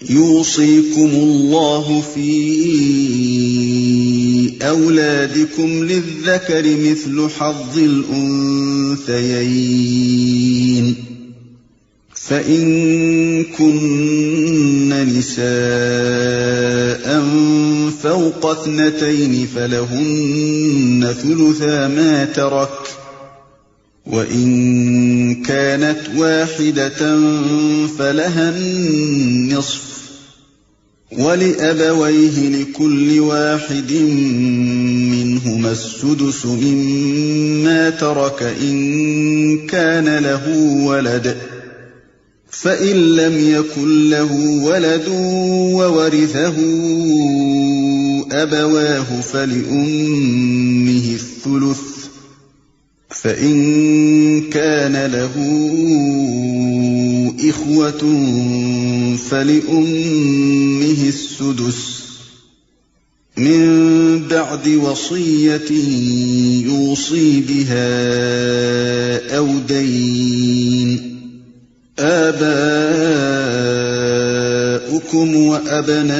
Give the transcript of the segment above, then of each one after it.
يوصيكم الله في أولادكم للذكر مثل حظ الأنثيين فإن كن نساء فوق 2 فلهن ثلثا ما ترك وإن كانت واحدة فلها النصف ولأبويه لكل واحد منهما السدس مما ترك إن كان له ولد فإن لم يكن له ولد وورثه أبواه فلأمه الثلث فإن كان له إخوة فلأمه السدس من بعد وصية يوصي بها أو دين آباؤكم وأبناؤكم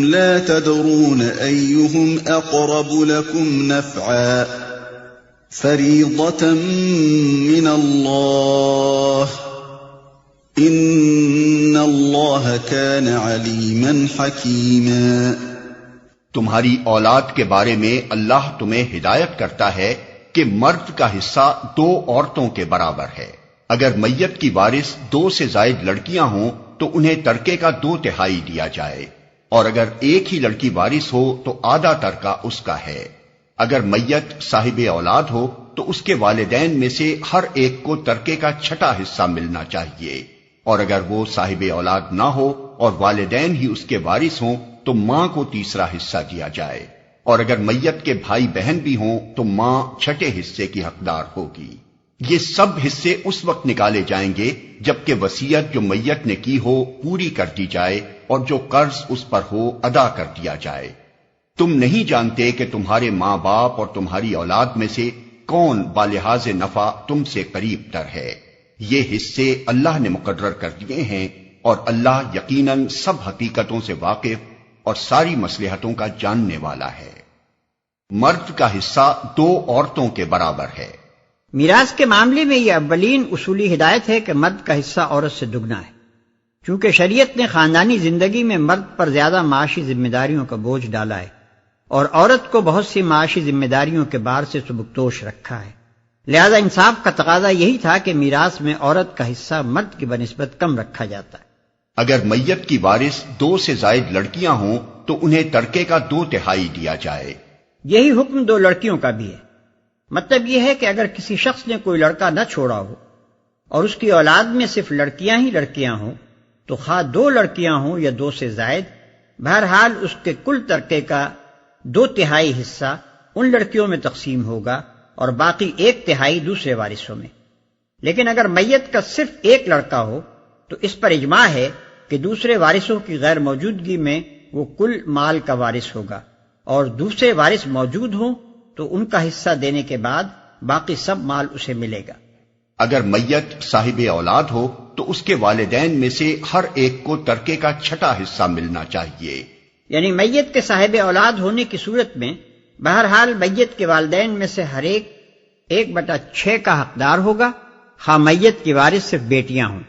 لا تدرون أيهم أقرب لكم نفعا فريضة من الله إن الله كان عليما حكيما۔ تمہاری اولاد کے بارے میں اللہ تمہیں ہدایت کرتا ہے کہ مرد کا حصہ 2 عورتوں کے برابر ہے۔ اگر میت کی وارث 2 سے زائد لڑکیاں ہوں تو انہیں ترکے کا 2/3 دیا جائے، اور اگر ایک ہی لڑکی وارث ہو تو آدھا ترکہ اس کا ہے۔ اگر میت صاحب اولاد ہو تو اس کے والدین میں سے ہر ایک کو ترکے کا 6واں حصہ ملنا چاہیے، اور اگر وہ صاحب اولاد نہ ہو اور والدین ہی اس کے وارث ہوں تو ماں کو 3واں حصہ دیا جائے، اور اگر میت کے بھائی بہن بھی ہوں تو ماں 6 حصے کی حقدار ہوگی۔ یہ سب حصے اس وقت نکالے جائیں گے جبکہ وصیت جو میت نے کی ہو پوری کر دی جائے اور جو قرض اس پر ہو ادا کر دیا جائے۔ تم نہیں جانتے کہ تمہارے ماں باپ اور تمہاری اولاد میں سے کون بالحاظ نفع تم سے قریب تر ہے۔ یہ حصے اللہ نے مقرر کر دیے ہیں، اور اللہ یقیناً سب حقیقتوں سے واقف اور ساری مصلحتوں کا جاننے والا ہے۔ مرد کا حصہ 2 عورتوں کے برابر ہے۔ میراث کے معاملے میں یہ اولین اصولی ہدایت ہے کہ مرد کا حصہ عورت سے دگنا ہے، چونکہ شریعت نے خاندانی زندگی میں مرد پر زیادہ معاشی ذمہ داریوں کا بوجھ ڈالا ہے اور عورت کو بہت سی معاشی ذمہ داریوں کے بار سے سبکدوش رکھا ہے۔ لہذا انصاف کا تقاضا یہی تھا کہ میراث میں عورت کا حصہ مرد کی بنسبت کم رکھا جاتا ہے۔ اگر میت کی وارث 2 سے زائد لڑکیاں ہوں تو انہیں ترکے کا 2/3 دیا جائے۔ یہی حکم 2 لڑکیوں کا بھی ہے۔ مطلب یہ ہے کہ اگر کسی شخص نے کوئی لڑکا نہ چھوڑا ہو اور اس کی اولاد میں صرف لڑکیاں ہی لڑکیاں ہوں تو خواہ 2 لڑکیاں ہوں یا 2 سے زائد، بہرحال اس کے کل ترکے کا 2/3 حصہ ان لڑکیوں میں تقسیم ہوگا اور باقی 1/3 دوسرے وارثوں میں۔ لیکن اگر میت کا صرف 1 لڑکا ہو تو اس پر اجماع ہے کہ دوسرے وارثوں کی غیر موجودگی میں وہ کل مال کا وارث ہوگا، اور دوسرے وارث موجود ہوں تو ان کا حصہ دینے کے بعد باقی سب مال اسے ملے گا۔ اگر میت صاحب اولاد ہو تو اس کے والدین میں سے ہر ایک کو ترکے کا 6واں حصہ ملنا چاہیے۔ یعنی میت کے صاحب اولاد ہونے کی صورت میں بہرحال میت کے والدین میں سے ہر ایک 1/6 کا حقدار ہوگا، خواہ میت کی وارث صرف بیٹیاں ہوں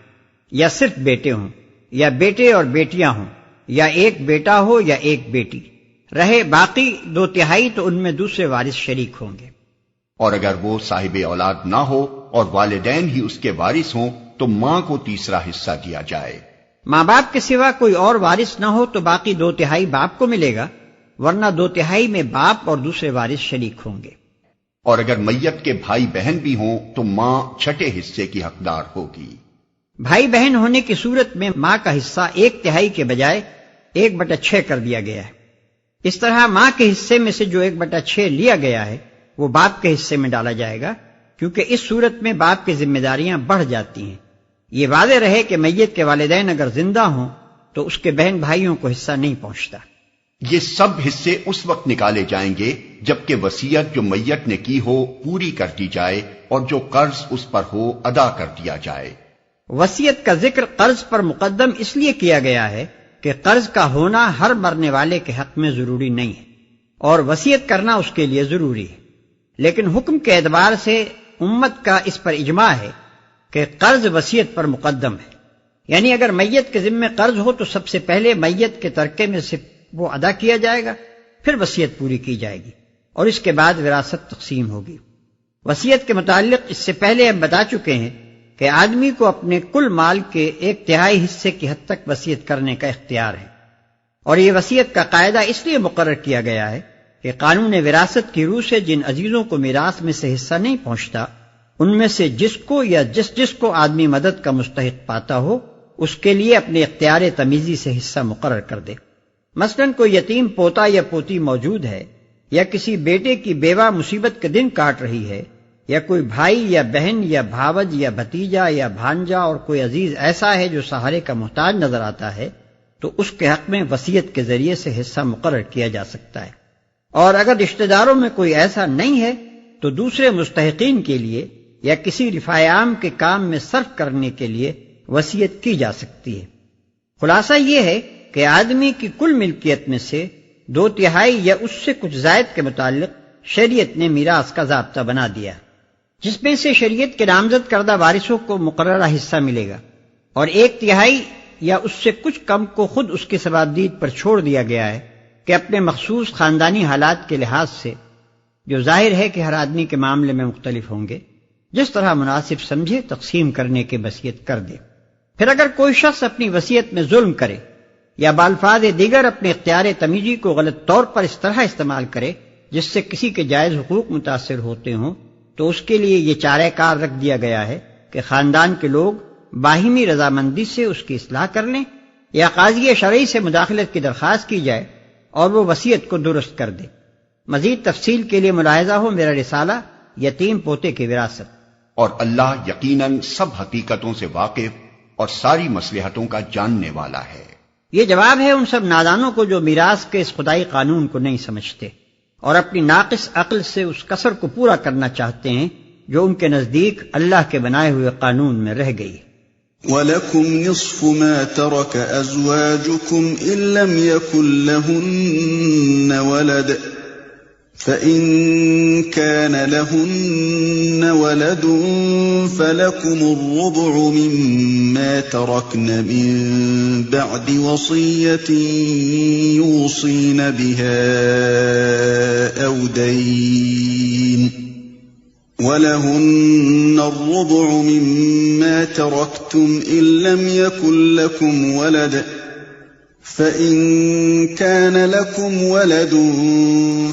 یا صرف بیٹے ہوں یا بیٹے اور بیٹیاں ہوں یا 1 بیٹا ہو یا 1 بیٹی، رہے باقی 2/3 تو ان میں دوسرے وارث شریک ہوں گے۔ اور اگر وہ صاحب اولاد نہ ہو اور والدین ہی اس کے وارث ہوں تو ماں کو 3واں حصہ دیا جائے۔ ماں باپ کے سوا کوئی اور وارث نہ ہو تو باقی 2/3 باپ کو ملے گا، ورنہ 2/3 میں باپ اور دوسرے وارث شریک ہوں گے۔ اور اگر میت کے بھائی بہن بھی ہوں تو ماں 6 حصے کی حقدار ہوگی۔ بھائی بہن ہونے کی صورت میں ماں کا حصہ 1/3 کے بجائے 1/6 کر دیا گیا ہے۔ اس طرح ماں کے حصے میں سے جو 1/6 لیا گیا ہے وہ باپ کے حصے میں ڈالا جائے گا، کیونکہ اس صورت میں باپ کی ذمہ داریاں بڑھ جاتی ہیں۔ یہ واضح رہے کہ میت کے والدین اگر زندہ ہوں تو اس کے بہن بھائیوں کو حصہ نہیں پہنچتا۔ یہ سب حصے اس وقت نکالے جائیں گے جبکہ وصیت جو میت نے کی ہو پوری کر دی جائے اور جو قرض اس پر ہو ادا کر دیا جائے۔ وصیت کا ذکر قرض پر مقدم اس لیے کیا گیا ہے کہ قرض کا ہونا ہر مرنے والے کے حق میں ضروری نہیں ہے اور وصیت کرنا اس کے لیے ضروری ہے، لیکن حکم کے اعتبار سے امت کا اس پر اجماع ہے کہ قرض وصیت پر مقدم ہے، یعنی اگر میت کے ذمے قرض ہو تو سب سے پہلے میت کے ترکے میں سے وہ ادا کیا جائے گا، پھر وصیت پوری کی جائے گی اور اس کے بعد وراثت تقسیم ہوگی۔ وصیت کے متعلق اس سے پہلے ہم بتا چکے ہیں کہ آدمی کو اپنے کل مال کے 1/3 حصے کی حد تک وصیت کرنے کا اختیار ہے، اور یہ وصیت کا قاعدہ اس لیے مقرر کیا گیا ہے کہ قانون وراثت کی روح سے جن عزیزوں کو میراث میں سے حصہ نہیں پہنچتا، ان میں سے جس کو یا جس کو آدمی مدد کا مستحق پاتا ہو، اس کے لیے اپنے اختیار تمیزی سے حصہ مقرر کر دے۔ مثلا کوئی یتیم پوتا یا پوتی موجود ہے، یا کسی بیٹے کی بیوہ مصیبت کے دن کاٹ رہی ہے، یا کوئی بھائی یا بہن یا بھاوج یا بھتیجا یا بھانجا اور کوئی عزیز ایسا ہے جو سہارے کا محتاج نظر آتا ہے، تو اس کے حق میں وصیت کے ذریعے سے حصہ مقرر کیا جا سکتا ہے، اور اگر رشتہ داروں میں کوئی ایسا نہیں ہے تو دوسرے مستحقین کے لیے یا کسی رفاع عام کے کام میں صرف کرنے کے لیے وصیت کی جا سکتی ہے۔ خلاصہ یہ ہے کہ آدمی کی کل ملکیت میں سے 2/3 یا اس سے کچھ زائد کے متعلق شریعت نے میراث کا ضابطہ بنا دیا، جس میں سے شریعت کے نامزد کردہ وارثوں کو مقررہ حصہ ملے گا، اور 1/3 یا اس سے کچھ کم کو خود اس کے ثوابدید پر چھوڑ دیا گیا ہے کہ اپنے مخصوص خاندانی حالات کے لحاظ سے، جو ظاہر ہے کہ ہر آدمی کے معاملے میں مختلف ہوں گے، جس طرح مناسب سمجھے تقسیم کرنے کی وصیت کر دے۔ پھر اگر کوئی شخص اپنی وصیت میں ظلم کرے یا بالفاظ دیگر اپنے اختیار تمیزی کو غلط طور پر اس طرح استعمال کرے جس سے کسی کے جائز حقوق متاثر ہوتے ہوں، تو اس کے لیے یہ چارہ کار رکھ دیا گیا ہے کہ خاندان کے لوگ باہمی رضامندی سے اس کی اصلاح کر لیں یا قاضی شرعی سے مداخلت کی درخواست کی جائے اور وہ وصیت کو درست کر دے۔ مزید تفصیل کے لیے ملاحظہ ہو میرا رسالہ یتیم پوتے کی وراثت۔ اور اللہ یقیناً سب حقیقتوں سے واقف اور ساری مصلحتوں کا جاننے والا ہے۔ یہ جواب ہے ان سب نادانوں کو جو میراث کے اس خدائی قانون کو نہیں سمجھتے اور اپنی ناقص عقل سے اس کسر کو پورا کرنا چاہتے ہیں جو ان کے نزدیک اللہ کے بنائے ہوئے قانون میں رہ گئی۔ وَلَكُمْ نِصْفُ مَا تَرَكَ أَزْوَاجُكُمْ إِن لَّمْ يَكُن لَّهُنَّ وَلَدٌ فَإِن كَانَ لَهُنَّ وَلَدٌ فَلَكُمُ الرُّبُعُ مِمَّا تَرَكْنَ مِن بَعْدِ وَصِيَّةٍ يُوصِينَ بِهَا أَوْ دَيْنٍ وَلَهُنَّ الرُّبُعُ مِمَّا تَرَكْتُمْ إِن لَّمْ يَكُن لَّكُمْ وَلَدٌ فَإِن كَانَ لَكُمْ وَلَدٌ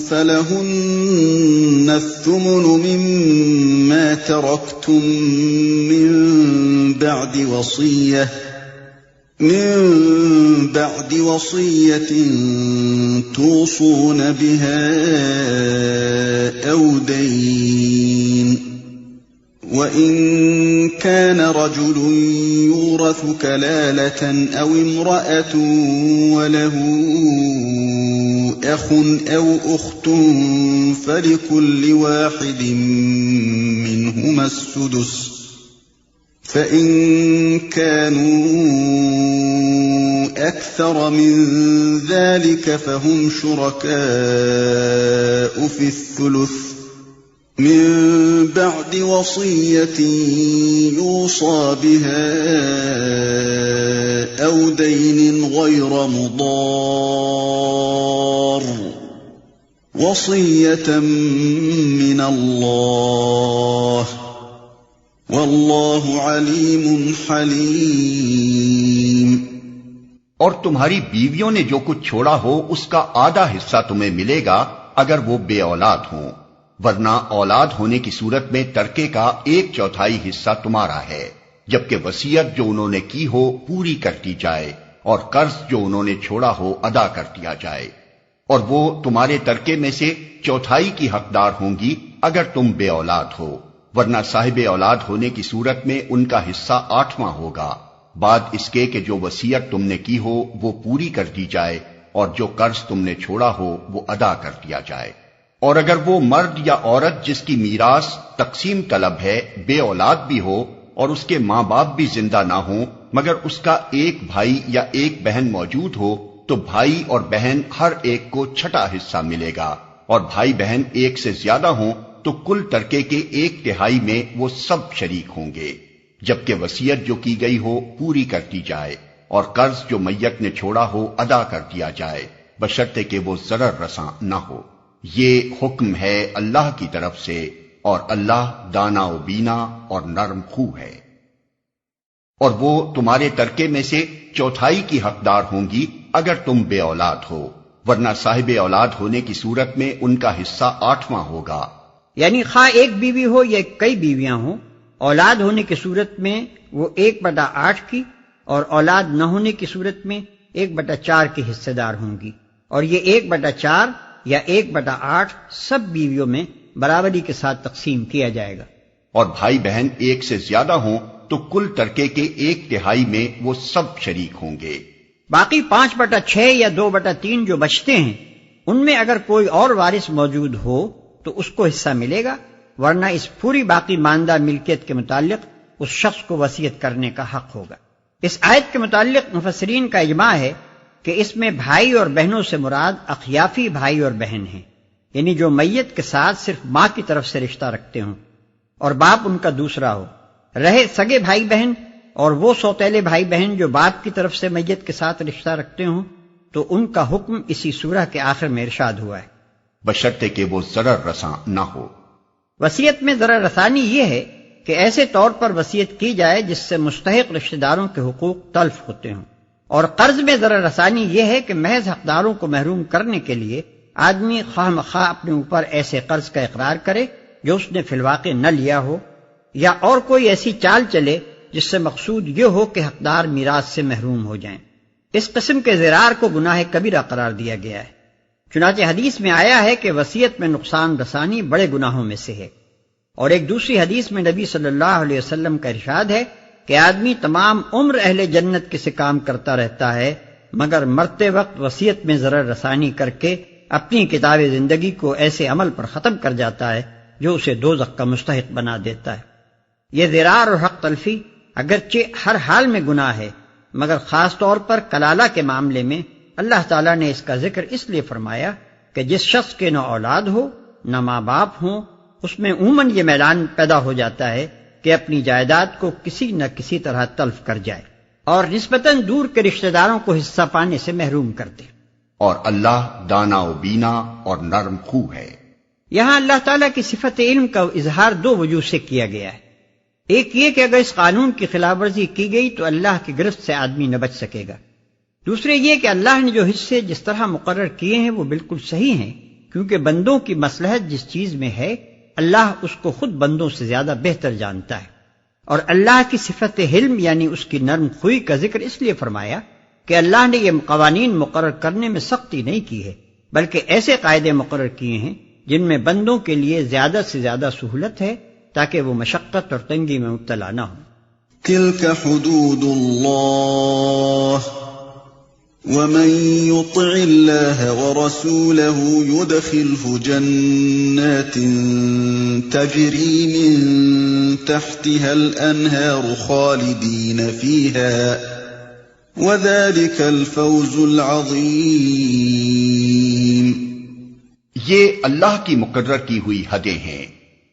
فَلَهُنَّ الثُّمُنُ مِمَّا تَرَكْتُم مِّن بَعْدِ وَصِيَّةٍ تُوصُونَ بِهَا أَوْ دَيْنٍ وَإِن كَانَ رَجُلٌ يُورَثُ كَلَالَةً أَوْ امْرَأَةٌ وَلَهُ أَخٌ أَوْ أُخْتٌ فَلِكُلِّ وَاحِدٍ مِّنْهُمَا السُّدُسُ فَإِن كَانُوا أَكْثَرَ مِن ذَلِكَ فَهُمْ شُرَكَاءُ فِي الثُّلُثِ من بعد وصية يوصى بها أو دين غير مضار وصية من الله والله عليم حليم۔ اور تمہاری بیویوں نے جو کچھ چھوڑا ہو اس کا آدھا حصہ تمہیں ملے گا اگر وہ بے اولاد ہوں، ورنہ اولاد ہونے کی صورت میں ترکے کا 1/4 حصہ تمہارا ہے، جبکہ وصیت جو انہوں نے کی ہو پوری کر دی جائے اور قرض جو انہوں نے چھوڑا ہو ادا کر دیا جائے، اور وہ تمہارے ترکے میں سے 1/4 کی حقدار ہوں گی اگر تم بے اولاد ہو، ورنہ صاحب اولاد ہونے کی صورت میں ان کا حصہ 8واں ہوگا، بعد اس کے کہ جو وصیت تم نے کی ہو وہ پوری کر دی جائے اور جو قرض تم نے چھوڑا ہو وہ ادا کر دیا جائے۔ اور اگر وہ مرد یا عورت جس کی میراث تقسیم طلب ہے بے اولاد بھی ہو اور اس کے ماں باپ بھی زندہ نہ ہوں مگر اس کا ایک بھائی یا ایک بہن موجود ہو تو بھائی اور بہن ہر ایک کو چھٹا حصہ ملے گا، اور بھائی بہن ایک سے زیادہ ہوں تو کل ترکے کے 1/3 میں وہ سب شریک ہوں گے، جبکہ وصیت جو کی گئی ہو پوری کر دی جائے اور قرض جو میت نے چھوڑا ہو ادا کر دیا جائے، بشرطے کہ وہ ضرر رساں نہ ہو۔ یہ حکم ہے اللہ کی طرف سے، اور اللہ دانا و بینا اور نرم خو ہے۔ اور وہ تمہارے ترکے میں سے 1/4 کی حقدار ہوں گی اگر تم بے اولاد ہو، ورنہ صاحب اولاد ہونے کی صورت میں ان کا حصہ 8واں ہوگا۔ یعنی خواہ ایک بیوی ہو یا کئی بیویاں ہوں، اولاد ہونے کی صورت میں وہ 1/8 کی، اور اولاد نہ ہونے کی صورت میں 1/4 کی حصے دار ہوں گی، اور یہ 1/4 یا 1/8 سب بیویوں میں برابری کے ساتھ تقسیم کیا جائے گا۔ اور بھائی بہن ایک سے زیادہ ہوں تو کل ترکے کے 1/3 میں وہ سب شریک ہوں گے۔ باقی 5/6 یا 2/3 جو بچتے ہیں، ان میں اگر کوئی اور وارث موجود ہو تو اس کو حصہ ملے گا، ورنہ اس پوری باقی ماندہ ملکیت کے متعلق اس شخص کو وصیت کرنے کا حق ہوگا۔ اس آیت کے متعلق مفسرین کا اجماع ہے کہ اس میں بھائی اور بہنوں سے مراد اخیافی بھائی اور بہن ہیں، یعنی جو میت کے ساتھ صرف ماں کی طرف سے رشتہ رکھتے ہوں اور باپ ان کا دوسرا ہو۔ رہے سگے بھائی بہن اور وہ سوتیلے بھائی بہن جو باپ کی طرف سے میت کے ساتھ رشتہ رکھتے ہوں تو ان کا حکم اسی سورہ کے آخر میں ارشاد ہوا ہے، بشرطے کہ وہ ضرر رساں نہ ہو۔ وصیت میں ضرر رسانی یہ ہے کہ ایسے طور پر وصیت کی جائے جس سے مستحق رشتہ داروں کے حقوق تلف ہوتے ہوں، اور قرض میں ضرر رسانی یہ ہے کہ محض حقداروں کو محروم کرنے کے لیے آدمی خواہ مخواہ اپنے اوپر ایسے قرض کا اقرار کرے جو اس نے فی الواقع نہ لیا ہو، یا اور کوئی ایسی چال چلے جس سے مقصود یہ ہو کہ حقدار میراث سے محروم ہو جائیں۔ اس قسم کے ضرار کو گناہ کبیرہ قرار دیا گیا ہے۔ چنانچہ حدیث میں آیا ہے کہ وصیت میں نقصان رسانی بڑے گناہوں میں سے ہے، اور ایک دوسری حدیث میں نبی صلی اللہ علیہ وسلم کا ارشاد ہے کہ آدمی تمام عمر اہل جنت کے سے کام کرتا رہتا ہے مگر مرتے وقت وصیت میں ضرر رسانی کر کے اپنی کتاب زندگی کو ایسے عمل پر ختم کر جاتا ہے جو اسے دوزخ کا مستحق بنا دیتا ہے۔ یہ ضرار اور حق تلفی اگرچہ ہر حال میں گناہ ہے، مگر خاص طور پر کلالہ کے معاملے میں اللہ تعالیٰ نے اس کا ذکر اس لیے فرمایا کہ جس شخص کے نہ اولاد ہو نہ ماں باپ ہوں، اس میں عموماً یہ میلان پیدا ہو جاتا ہے کہ اپنی جائیداد کو کسی نہ کسی طرح تلف کر جائے اور نسبتاً دور کے رشتہ داروں کو حصہ پانے سے محروم کر دے۔ اور اللہ دانا و بینا اور نرم خو ہے۔ یہاں اللہ تعالیٰ کی صفت علم کا اظہار 2 وجوہ سے کیا گیا ہے۔ ایک یہ کہ اگر اس قانون کی خلاف ورزی کی گئی تو اللہ کی گرفت سے آدمی نہ بچ سکے گا۔ دوسرے یہ کہ اللہ نے جو حصے جس طرح مقرر کیے ہیں وہ بالکل صحیح ہیں، کیونکہ بندوں کی مصلحت جس چیز میں ہے اللہ اس کو خود بندوں سے زیادہ بہتر جانتا ہے۔ اور اللہ کی صفت حلم یعنی اس کی نرم خوئی کا ذکر اس لیے فرمایا کہ اللہ نے یہ قوانین مقرر کرنے میں سختی نہیں کی ہے، بلکہ ایسے قاعدے مقرر کیے ہیں جن میں بندوں کے لیے زیادہ سے زیادہ سہولت ہے تاکہ وہ مشقت اور تنگی میں مبتلا نہ ہوں۔ تلك حدود الله ومن يطع الله ورسوله يدخله جنات تجري من تحتها الأنهار خالدين فيها وذلك الفوز العظيم۔ یہ اللہ کی مقرر کی ہوئی حدیں ہیں۔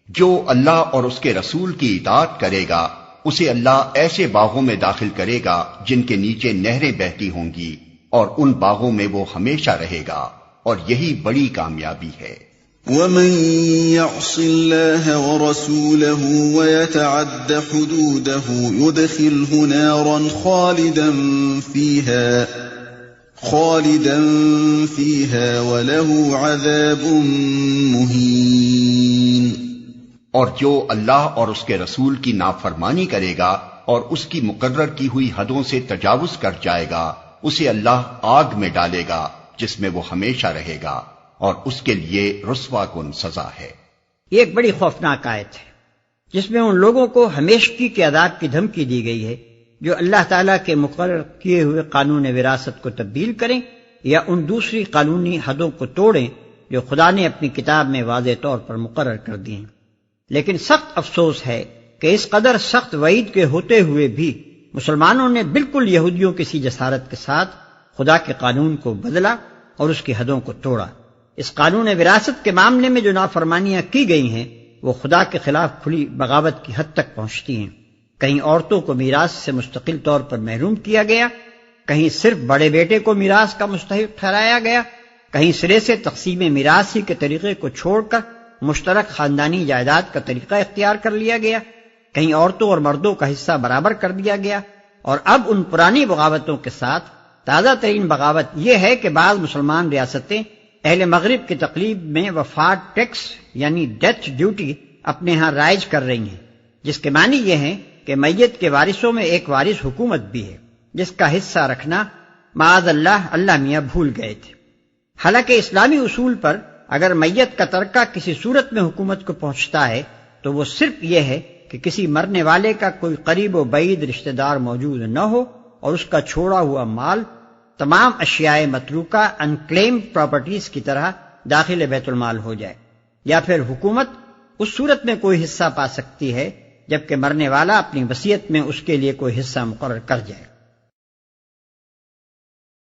جو اللہ اور اس کے رسول کی اطاعت کرے گا اسے اللہ ایسے باغوں میں داخل کرے گا جن کے نیچے نہریں بہتی ہوں گی، اور ان باغوں میں وہ ہمیشہ رہے گا، اور یہی بڑی کامیابی ہے۔ ومن يعص الله ورسوله ويتعد حدوده يدخله نارا خالدا فيها وله عذاب مهين۔ اور جو اللہ اور اس کے رسول کی نافرمانی کرے گا اور اس کی مقرر کی ہوئی حدوں سے تجاوز کر جائے گا اسے اللہ آگ میں ڈالے گا جس میں وہ ہمیشہ رہے گا، اور اس کے لیے رسوا کن سزا ہے۔ یہ ایک بڑی خوفناک آیت ہے جس میں ان لوگوں کو ہمیشگی کے عذاب کی دھمکی دی گئی ہے جو اللہ تعالیٰ کے مقرر کیے ہوئے قانون وراثت کو تبدیل کریں یا ان دوسری قانونی حدوں کو توڑیں جو خدا نے اپنی کتاب میں واضح طور پر مقرر کر دی ہیں۔ لیکن سخت افسوس ہے کہ اس قدر سخت وعید کے ہوتے ہوئے بھی مسلمانوں نے بالکل یہودیوں کی سی جسارت کے ساتھ خدا کے قانون کو بدلا اور اس کی حدوں کو توڑا۔ اس قانون وراثت کے معاملے میں جو نافرمانیاں کی گئی ہیں وہ خدا کے خلاف کھلی بغاوت کی حد تک پہنچتی ہیں۔ کہیں عورتوں کو میراث سے مستقل طور پر محروم کیا گیا، کہیں صرف بڑے بیٹے کو میراث کا مستحق ٹھہرایا گیا، کہیں سرے سے تقسیم میراث ہی کے طریقے کو چھوڑ کر مشترک خاندانی جائیداد کا طریقہ اختیار کر لیا گیا، کہیں عورتوں اور مردوں کا حصہ برابر کر دیا گیا۔ اور اب ان پرانی بغاوتوں کے ساتھ تازہ ترین بغاوت یہ ہے کہ بعض مسلمان ریاستیں اہل مغرب کی تقلیب میں وفات ٹیکس یعنی ڈیتھ ڈیوٹی اپنے ہاں رائج کر رہی ہیں، جس کے معنی یہ ہیں کہ میت کے وارثوں میں ایک وارث حکومت بھی ہے جس کا حصہ رکھنا معاذ اللہ میاں بھول گئے تھے۔ حالانکہ اسلامی اصول پر اگر میت کا ترکہ کسی صورت میں حکومت کو پہنچتا ہے تو وہ صرف یہ ہے کہ کسی مرنے والے کا کوئی قریب و بعید رشتہ دار موجود نہ ہو اور اس کا چھوڑا ہوا مال تمام اشیاء متروکہ انکلیم پراپرٹیز کی طرح داخل بیت المال ہو جائے، یا پھر حکومت اس صورت میں کوئی حصہ پا سکتی ہے جبکہ مرنے والا اپنی وصیت میں اس کے لیے کوئی حصہ مقرر کر جائے۔